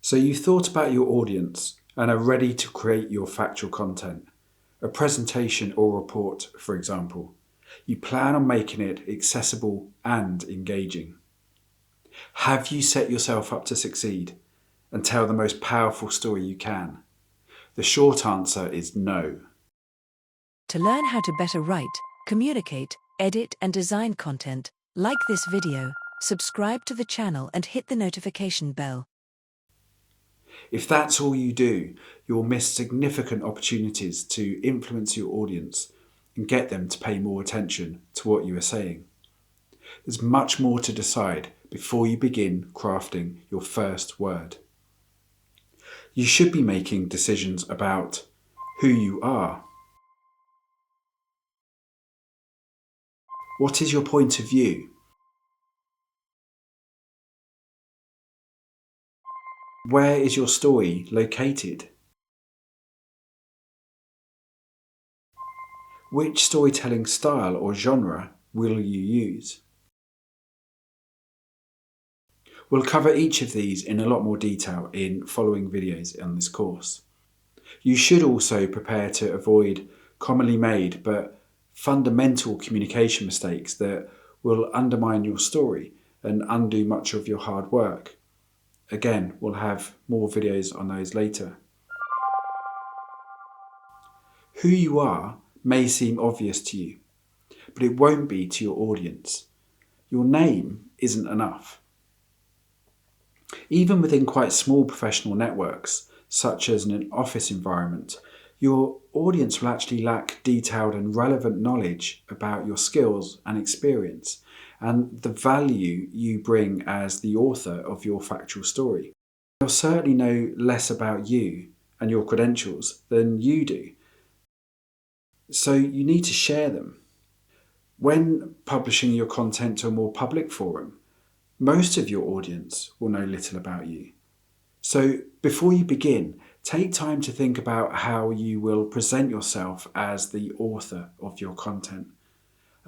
So you've thought about your audience and are ready to create your factual content, a presentation or report, for example. You plan on making it accessible and engaging. Have you set yourself up to succeed and tell the most powerful story you can? The short answer is no. To learn how to better write, communicate, edit and design content, like this video, subscribe to the channel and hit the notification bell. If that's all you do, you'll miss significant opportunities to influence your audience and get them to pay more attention to what you are saying. There's much more to decide before you begin crafting your first word. You should be making decisions about who you are. What is your point of view? Where is your story located? Which storytelling style or genre will you use? We'll cover each of these in a lot more detail in following videos on this course. You should also prepare to avoid commonly made but fundamental communication mistakes that will undermine your story and undo much of your hard work. Again, we'll have more videos on those later. Who you are may seem obvious to you, but it won't be to your audience. Your name isn't enough. Even within quite small professional networks, such as in an office environment, your audience will actually lack detailed and relevant knowledge about your skills and experience and the value you bring as the author of your factual story. They'll certainly know less about you and your credentials than you do. So you need to share them. When publishing your content to a more public forum, most of your audience will know little about you. So before you begin, take time to think about how you will present yourself as the author of your content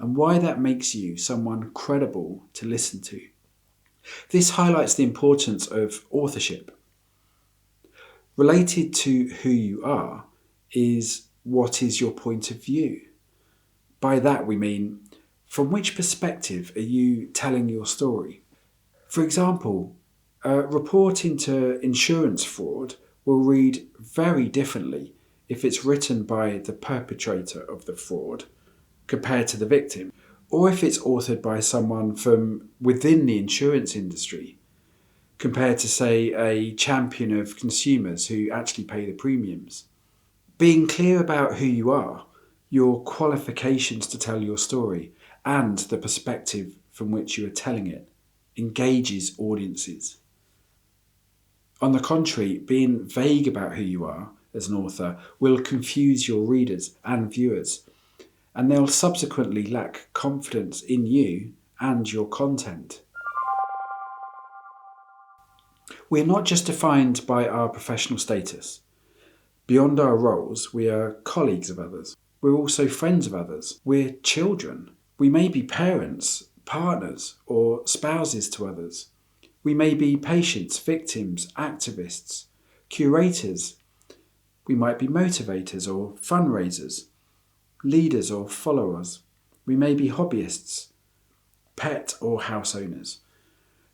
and why that makes you someone credible to listen to. This highlights the importance of authorship. Related to who you are is what is your point of view? By that we mean, from which perspective are you telling your story? For example, a report into insurance fraud will read very differently if it's written by the perpetrator of the fraud compared to the victim, or if it's authored by someone from within the insurance industry compared to, say, a champion of consumers who actually pay the premiums. Being clear about who you are, your qualifications to tell your story, and the perspective from which you are telling it engages audiences. On the contrary, being vague about who you are as an author will confuse your readers and viewers, and they'll subsequently lack confidence in you and your content. We're not just defined by our professional status. Beyond our roles, we are colleagues of others. We're also friends of others. We're children. We may be parents, partners, or spouses to others. We may be patients, victims, activists, curators. We might be motivators or fundraisers, leaders or followers. We may be hobbyists, pet or house owners.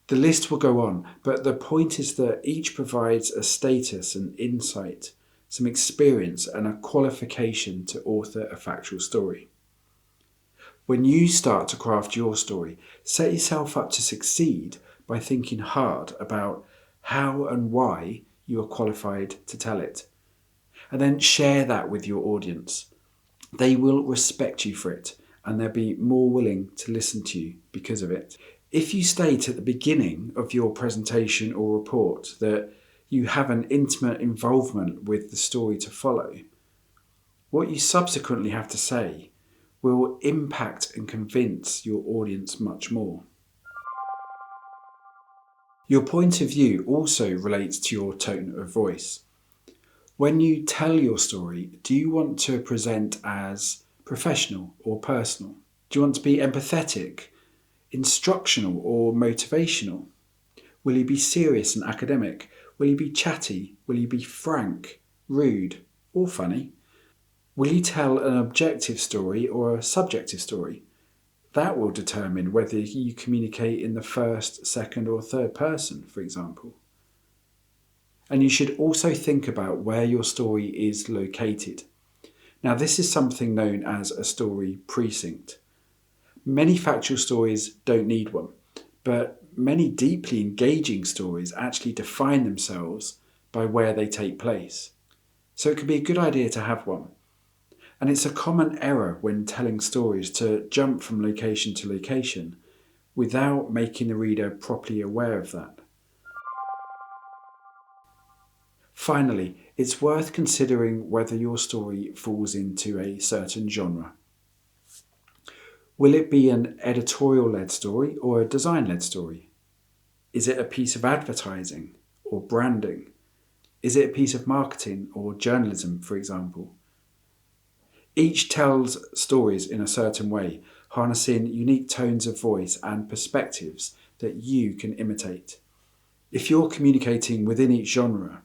The list will go on, but the point is that each provides a status and insight, some experience and a qualification to author a factual story. When you start to craft your story, set yourself up to succeed by thinking hard about how and why you are qualified to tell it. And then share that with your audience. They will respect you for it, and they'll be more willing to listen to you because of it. If you state at the beginning of your presentation or report that you have an intimate involvement with the story to follow, what you subsequently have to say will impact and convince your audience much more. Your point of view also relates to your tone of voice. When you tell your story, do you want to present as professional or personal? Do you want to be empathetic, instructional or motivational? Will you be serious and academic? Will you be chatty? Will you be frank, rude, or funny? Will you tell an objective story or a subjective story? That will determine whether you communicate in the first, second, or third person, for example. And you should also think about where your story is located. Now, this is something known as a story precinct. Many factual stories don't need one, but many deeply engaging stories actually define themselves by where they take place. So it can be a good idea to have one. And it's a common error when telling stories to jump from location to location without making the reader properly aware of that. Finally, it's worth considering whether your story falls into a certain genre. Will it be an editorial-led story or a design-led story? Is it a piece of advertising or branding? Is it a piece of marketing or journalism, for example? Each tells stories in a certain way, harnessing unique tones of voice and perspectives that you can imitate. If you're communicating within each genre,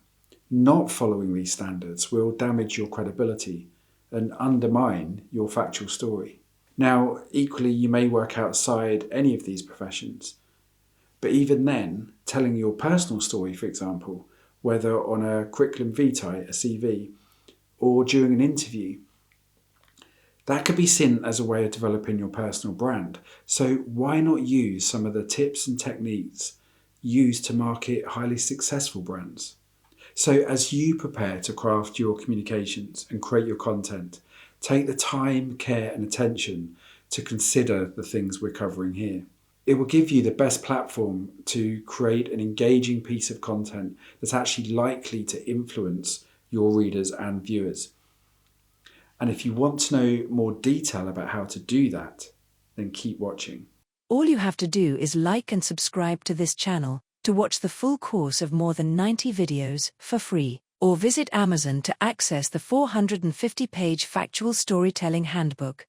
not following these standards will damage your credibility and undermine your factual story. Now, equally, you may work outside any of these professions, but even then, telling your personal story, for example, whether on a curriculum vitae, a CV, or during an interview, that could be seen as a way of developing your personal brand. So why not use some of the tips and techniques used to market highly successful brands? So as you prepare to craft your communications and create your content, take the time, care and attention to consider the things we're covering here. It will give you the best platform to create an engaging piece of content that's actually likely to influence your readers and viewers. And if you want to know more detail about how to do that, then keep watching. All you have to do is like and subscribe to this channel to watch the full course of more than 90 videos for free, or visit Amazon to access the 450-page Factual Storytelling Handbook.